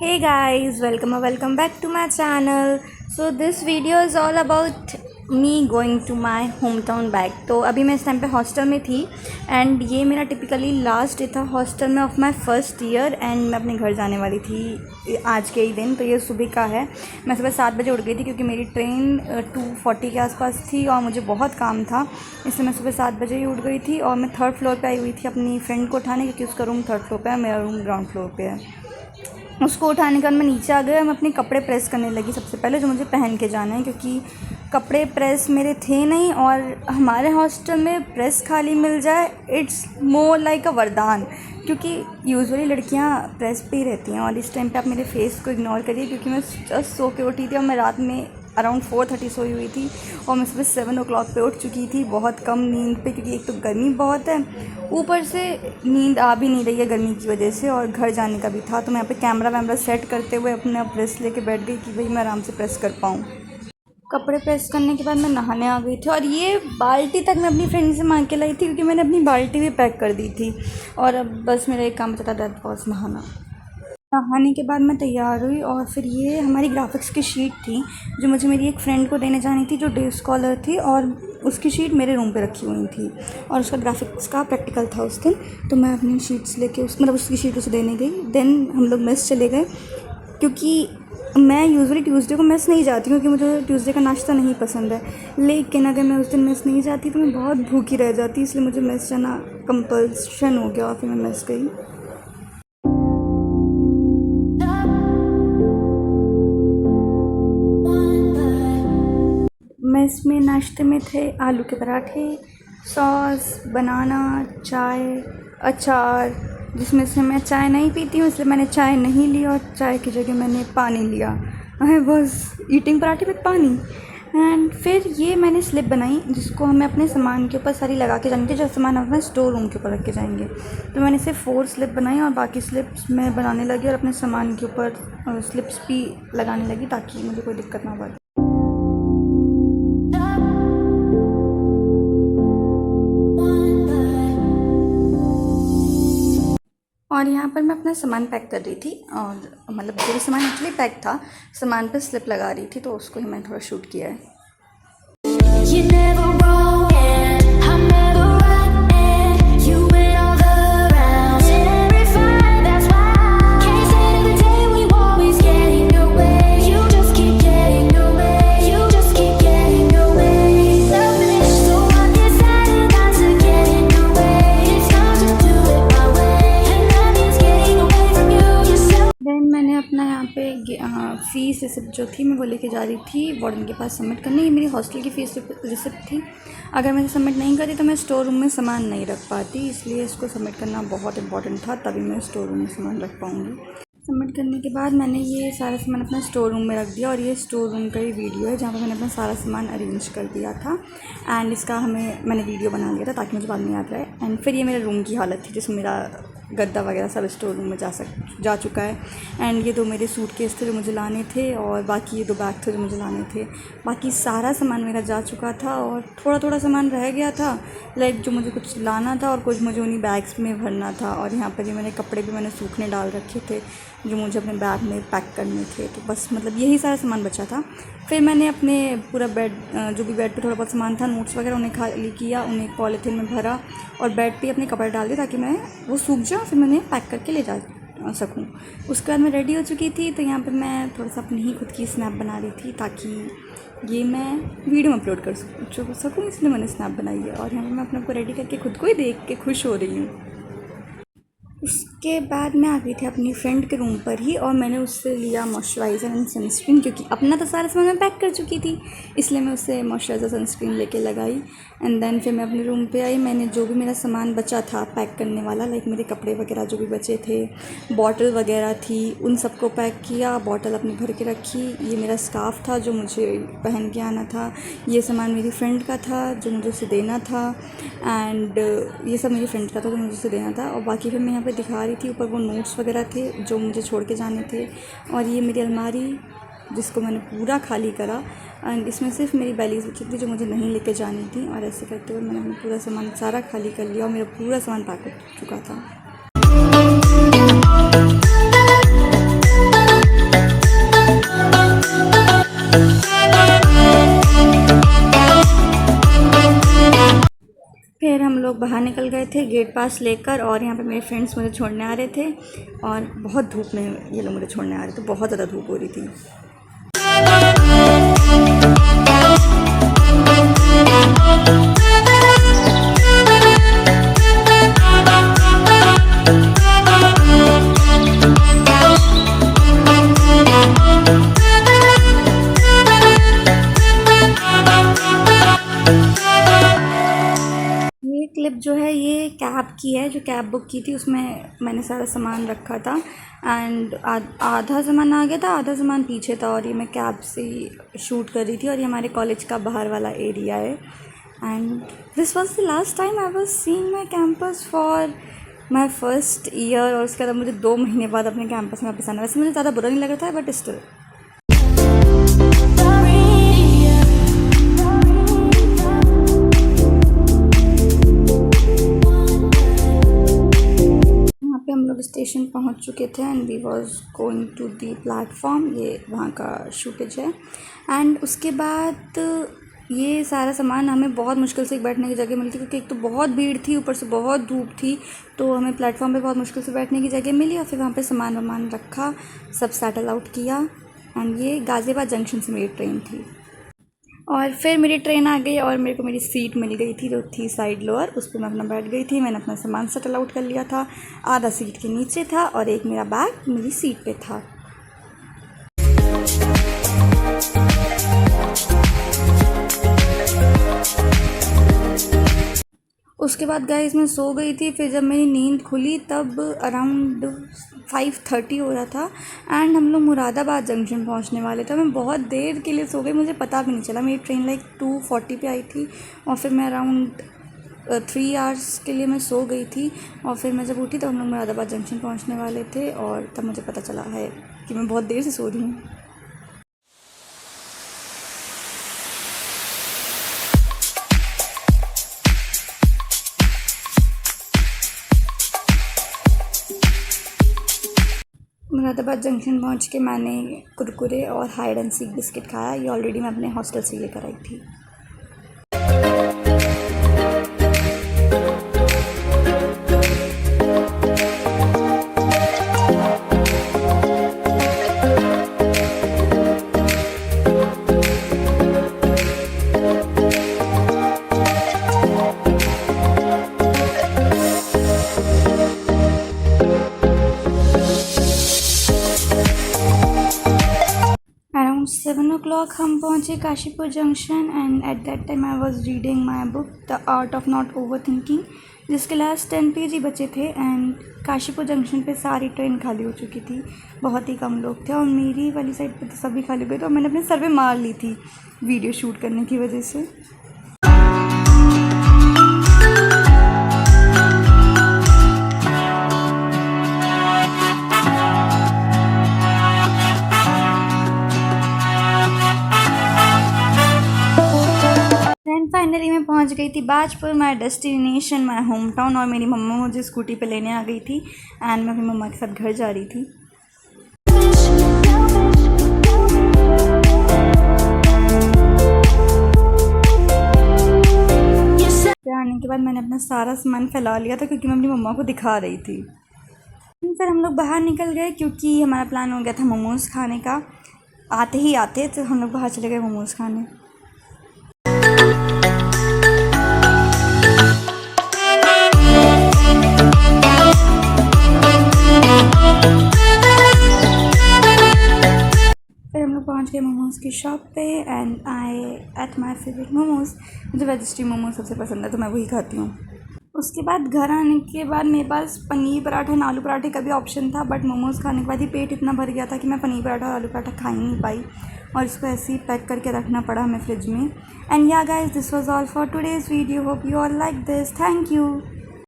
Hey guys, welcome back to my channel. So this video is all about me going to my hometown back. तो अभी मैं इस time पे hostel में थी एंड ये मेरा टिपिकली लास्ट डे था हॉस्टल में of my first year and मैं अपने घर जाने वाली थी आज के ही दिन। तो ये सुबह का है। मैं सुबह 7 बजे उठ गई थी क्योंकि मेरी ट्रेन 2:40 के आसपास थी और मुझे बहुत काम था, इसलिए मैं सुबह 7 बजे ही उठ गई थी। और मैं 3rd फ्लोर पे आई हुई थी अपनी फ्रेंड को उठाने, क्योंकि उसका रूम 3rd फ्लोर पे है, मेरा रूम ग्राउंड फ्लोर पे है। उसको उठाने के बाद मैं नीचे आ गई और मैं अपने कपड़े प्रेस करने लगी सबसे पहले, जो मुझे पहन के जाना है, क्योंकि कपड़े प्रेस मेरे थे नहीं। और हमारे हॉस्टल में प्रेस खाली मिल जाए इट्स मोर लाइक अ वरदान, क्योंकि यूजुअली लड़कियां प्रेस पे ही रहती हैं। और इस टाइम पे आप मेरे फेस को इग्नोर करिए क्योंकि मैं जस्ट सो के उठी थी और मैं रात में अराउंड 4:30 सोई हुई थी और मैं सुबह 7 o'clock पे उठ चुकी थी, बहुत कम नींद पे, क्योंकि एक तो गर्मी बहुत है, ऊपर से नींद आ भी नहीं रही है गर्मी की वजह से, और घर जाने का भी था। तो मैं यहाँ पे कैमरा वैमरा सेट करते हुए अपना प्रेस लेके बैठ गई कि भाई मैं आराम से प्रेस कर पाऊँ। कपड़े प्रेस करने के बाद मैं नहाने आ गई थी और ये बाल्टी तक मैं अपनी फ्रेंड से मांग के लाई थी क्योंकि मैंने अपनी बाल्टी भी पैक कर दी थी। और अब बस मेरा एक काम बचा था, दैट वाज नहाना। नहाने के बाद मैं तैयार हुई और फिर ये हमारी ग्राफिक्स की शीट थी जो मुझे मेरी एक फ्रेंड को देने जानी थी, जो डे स्कॉलर थी, और उसकी शीट मेरे रूम पे रखी हुई थी और उसका ग्राफिक्स का प्रैक्टिकल था उस दिन। तो मैं अपनी शीट्स लेके उसकी शीट उसे देने गई। देन हम लोग मेस चले गए, क्योंकि मैं यूजुअली ट्यूसडे को मेस नहीं जाती क्योंकि मुझे ट्यूसडे का नाश्ता नहीं पसंद है। लेकिन अगर मैं उस दिन मेस नहीं जाती तो मैं बहुत भूखी रह जाती, इसलिए मुझे मेस जाना कंपल्शन हो गया और फिर मैं मेस गई। मेस में नाश्ते में थे आलू के पराठे, सॉस, बनाना, चाय, अचार, जिसमें से मैं चाय नहीं पीती हूँ इसलिए मैंने चाय नहीं ली और चाय की जगह मैंने पानी लिया। आई वाज ईटिंग पराठे विद पानी। एंड फिर ये मैंने स्लिप बनाई जिसको हमें अपने सामान के ऊपर सारी लगा के जानी थी, जो सामान हम अपने स्टोर रूम के ऊपर रख के जाएंगे। तो मैंने सिर्फ 4 स्लिप बनाई और बाकी स्लिप्स मैं बनाने लगी और अपने सामान के ऊपर स्लिप्स भी लगाने लगी ताकि मुझे कोई दिक्कत ना पड़े। और यहाँ पर मैं अपना सामान पैक कर रही थी और मतलब जो भी सामान एक्चुअली पैक था, सामान पे स्लिप लगा रही थी, तो उसको ही मैंने थोड़ा शूट किया है। मैंने अपना यहाँ पे फ़ीस रिसिप्ट जो थी मैं वो लेके जा रही थी वार्डन के पास सबमिट करने। ये मेरी हॉस्टल की फ़ीस रिसिप्ट थी। अगर मैं सबमिट नहीं करी तो मैं स्टोर रूम में सामान नहीं रख पाती, इसलिए इसको सबमिट करना बहुत इंपॉर्टेंट था, तभी मैं स्टोर रूम में सामान रख पाऊँगी। सबमिट करने के बाद मैंने ये सारा सामान अपना स्टोर रूम में रख दिया और ये स्टोर रूम का ही वीडियो है जहाँ पर मैंने अपना सारा सामान अरेंज कर दिया था एंड इसका मैंने वीडियो बना लिया था ताकि मुझे बाद में याद रहे। एंड फिर ये मेरे रूम की हालत थी जिसमें मेरा गद्दा वगैरह सब स्टोर रूम में जा चुका है। एंड ये 2 मेरे सूटकेस थे जो मुझे लाने थे और बाकी ये 2 बैग थे जो मुझे लाने थे। बाकी सारा सामान मेरा जा चुका था और थोड़ा सामान रह गया था, लाइक जो मुझे कुछ लाना था और कुछ मुझे उन्हीं बैग्स में भरना था। और यहाँ पर ये मैंने कपड़े भी मैंने सूखने डाल रखे थे जो मुझे अपने बैग में पैक करने थे। तो बस मतलब यही सारा सामान बचा था। फिर मैंने अपने पूरा बेड जो भी बेड पे थोड़ा बहुत सामान था, नोट्स वगैरह, उन्हें खाली किया, उन्हें पॉलीथीन में भरा और बेड पे अपने कपड़े डाल दिए ताकि मैं वो सूख जाए, फिर मैं उन्हें पैक करके ले जा सकूँ। उसके बाद मैं रेडी हो चुकी थी। तो यहाँ पर मैं थोड़ा सा अपनी ही खुद की स्नैप बना रही थी ताकि ये मैं वीडियो में अपलोड कर सकूँ, इसलिए मैंने स्नैप बनाई है। और यहाँ पर मैं अपने को रेडी करके खुद को ही देख के खुश हो रही हूँ। उसके बाद मैं आ गई थी अपनी फ्रेंड के रूम पर ही और मैंने उससे लिया मॉइस्चराइज़र एंड सनस्क्रीन, क्योंकि अपना तो सारा सामान मैं पैक कर चुकी थी, इसलिए मैं उससे मॉइस्चराइज़र सनस्क्रीन लेके लगाई। एंड देन फिर मैं अपने रूम पे आई। मैंने जो भी मेरा सामान बचा था पैक करने वाला, लाइक मेरे कपड़े वगैरह जो भी बचे थे, बॉटल वगैरह थी, उन सबको पैक किया, बॉटल अपनी भर के रखी। ये मेरा स्कार्फ था जो मुझे पहन के आना था, ये सामान मेरी फ्रेंड का था जो मुझे उसे देना था, एंड ये सब मेरी फ्रेंड का था जो मुझे उसे देना था। और बाकी फिर मैं यहाँ पर दिखा रही थी ऊपर वो नोट्स वगैरह थे जो मुझे छोड़ के जाने थे। और ये मेरी अलमारी जिसको मैंने पूरा खाली करा एंड इसमें सिर्फ मेरी बैलीज बची थी जो मुझे नहीं लेके जानी थी। और ऐसे करते हुए मैंने अपना पूरा सामान सारा खाली कर लिया और मेरा पूरा सामान पैक हो चुका था। लोग बाहर निकल गए थे गेट पास लेकर, और यहाँ पे मेरे फ्रेंड्स मुझे छोड़ने आ रहे थे, और बहुत धूप में ये लोग मुझे छोड़ने आ रहे थे, बहुत ज़्यादा धूप हो रही थी। क्लिप जो है ये कैब की है, जो कैब बुक की थी उसमें मैंने सारा सामान रखा था, एंड आधा सामान आ गया था, आधा सामान पीछे था, और ये मैं कैब से शूट कर रही थी, और ये हमारे कॉलेज का बाहर वाला एरिया है। And this was the last time I was seeing my campus for my first year, और उसके बाद मुझे 2 महीने बाद अपने कैंपस में वापस आना। वैसे मुझे ज़्यादा बुरा नहीं लग रहा था, बट स्टिल। हम लोग स्टेशन पहुंच चुके थे, and we was going to the platform. ये वहाँ का शूटेज है। एंड उसके बाद ये सारा सामान हमें बहुत मुश्किल से एक बैठने की जगह मिली थी, क्योंकि एक तो बहुत भीड़ थी, ऊपर से बहुत धूप थी, तो हमें प्लेटफॉर्म पे बहुत मुश्किल से बैठने की जगह मिली, और फिर वहाँ पे सामान वामान रखा, सब सेटल आउट किया। एंड ये गाज़ियाबाद जंक्शन से मेरी ट्रेन थी, और फिर मेरी ट्रेन आ गई, और मेरे को मेरी सीट मिल गई थी, जो थी साइड लोअर, उस पर मैं अपना बैठ गई थी। मैंने अपना सामान सेटल आउट कर लिया था, आधा सीट के नीचे था, और एक मेरा बैग मेरी सीट पे था। उसके बाद गाइस मैं सो गई थी। फिर जब मेरी नींद खुली तब अराउंड 5:30 हो रहा था, एंड हम लोग मुरादाबाद जंक्शन पहुंचने वाले थे। मैं बहुत देर के लिए सो गई, मुझे पता भी नहीं चला। मेरी ट्रेन लाइक 2:40 पे आई थी, और फिर मैं अराउंड 3 आवर्स के लिए मैं सो गई थी, और फिर मैं जब उठी तो हम लोग मुरादाबाद जंक्शन पहुँचने वाले थे, और तब मुझे पता चला है कि मैं बहुत देर से सो रही हूँ। मुरादाबाद जंक्शन पहुंच के मैंने कुरकुरे और हाइड एंड सीक बिस्किट खाया। ये ऑलरेडी मैं अपने हॉस्टल से लेकर आई थी। Around 7 o'clock हम पहुँचे Kashipur junction, and at that time I was reading my book the art of not over thinking, जिसके लास्ट 10 पेज ही बचे थे। एंड काशीपुर जंक्शन पे सारी ट्रेन खाली हो चुकी थी, बहुत ही कम लोग थे, और मेरी वाली साइड पे तो सभी खाली हो गए थे, और मैंने अपने सर पे मार ली थी वीडियो शूट करने की वजह से। फाइनली मैं पहुंच गई थी बाजपुर, माई डेस्टिनेशन, माई होम टाउन, और मेरी मम्मा मुझे स्कूटी पे लेने आ गई थी, एंड मैं अपनी मम्मा के साथ घर जा रही थी। आने के बाद मैंने अपना सारा सामान फैला लिया था, क्योंकि मैं अपनी मम्मा को दिखा रही थी। फिर हम लोग बाहर निकल गए, क्योंकि हमारा प्लान हो गया था मोमोज़ खाने का। आते ही आते तो हम लोग बाहर चले गए मोमोज़ खाने। पहुंच गए मोमोज़ की शॉप पे, and I at my favourite momos. मुझे वेजिटेरियन मोमोज़ सबसे पसंद है, तो मैं वही खाती हूँ। उसके बाद घर आने के बाद मेरे पास पनीर पराठा और आलू पराठे का भी ऑप्शन था, बट मोमोज़ खाने के बाद ही पेट इतना भर गया था कि मैं पनीर पराठा और आलू पराठा खा ही नहीं पाई, और इसको ऐसे ही पैक करके रखना पड़ा हमें फ्रिज में। एंड या guys, this was all for today's video. Hope you all like this. Thank you.